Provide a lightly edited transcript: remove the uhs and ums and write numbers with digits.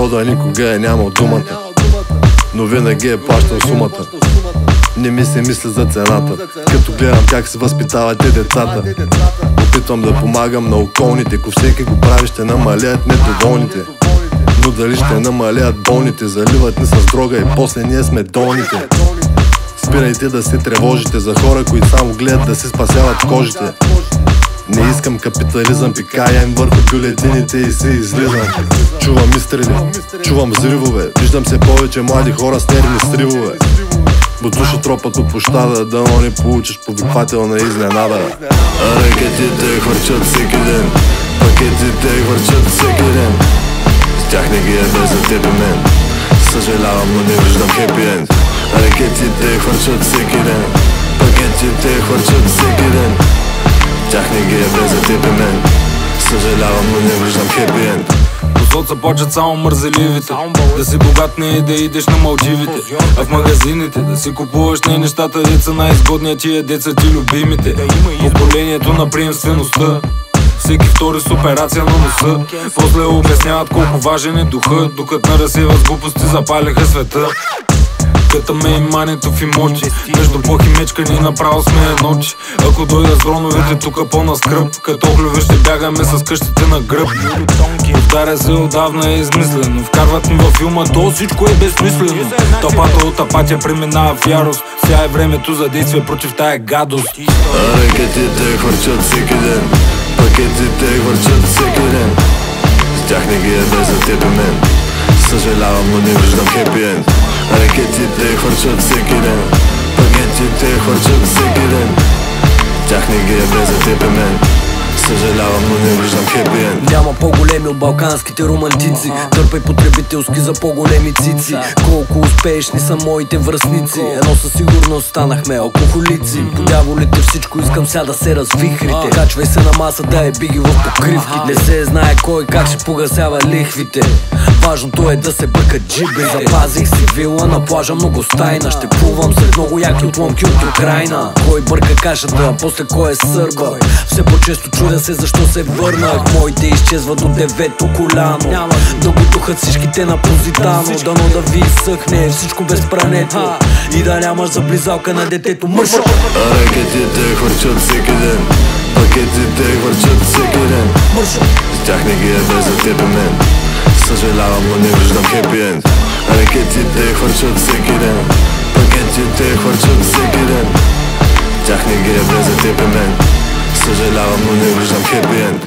Рода никога е нямал думата, но винаги е плащал сумата. Не ми се мисля за цената, като гледам как се възпитавате децата. Опитвам да помагам на околните, ако всеки го прави ще намалят недоволните. Но дали ще намалят болните, заливат ни с дрога и после ние сме долните. Спирайте да се тревожите за хора, които само гледат да си спасяват кожите. Не искам капитализъм, пикаем върху бюлетините и се излизам. Чувам изстрели, чувам взривове, виждам се повече млади хора с нервни сривове. Бутуши тропът от площада, дано не получиш повиквателна изненада. Ракетите хвърчат всеки ден, пакетите хвърчат всеки ден. С тях не ги е без за теб и мен. Съжалявам, но не виждам хепи енд. Ракетите хвърчат всеки ден, пакетите хвърчат всеки ден. С тях не ги е без за теб и мен. Съжалявам, но не виждам хепи енд. От започват само мързеливите, да си богат не е да идеш на мълчивите. А в магазините да си купуваш не нещата, деца най-изгодният ти е деца ти любимите. Поколението на приемствеността, всеки втори с операция на носа. После обясняват колко важен е духа, докато на разсева с глупости запалиха света. Кътаме и мането в имоти, между плохи мечкани направо сме едночи. Ако дойда с дроновете тука по-наскръп, като охлюви ще бягаме с къщите на гръб. Повтаря се отдавна е измислено, вкарват ми във филма, то всичко е безсмислено. Тъпата от апатия преминава в ярост, сега е времето за действие против тая гадост. Ракетите хвърчат всеки ден, пакетите хвърчат всеки ден. С тях не ги е без за теб и мен. Съжалявам, но не виждам хепи енд. Ракетите хвърчат всеки ден, пакетите хвърчат всеки ден. Тях не ги е без за теб и мен. Съжалявам, но не виждам хепи енд. Няма по-големи от балканските романтици. Търпай потребителски за по-големи цици. Колко успешни са моите връстници. Едно със сигурност станахме алкохолици. По дяволите всичко искам сега да се развихрите. Качвай се на масата, е биги в покривки. Не се знае кой как ще погасява лихвите. Важното е да се бъркат джиби. Запазих си вила на плажа многостайна. Ще плувам след много яки отломки от Украйна. Кой бърка кашата, а после кой е сърба. Все по-често чудя се защо се върнах. Моите изчезват от девето коляно. Да го духат всичките на Позитано. Дано да ви изсъхне всичко без прането и да нямаш заблизалка на детето. Мършо! Ракетите хвърчат всеки ден, пакетите хвърчат всеки ден. Мършо! С тях не ги е без за теб и мен. Съжалявам, но не виждам хепи енд. Ракетите хвърчат всеки ден, пакетите хвърчат всеки ден. С тях не ги е без за теб и мен. Съжалявам, но не виждам хепи енд.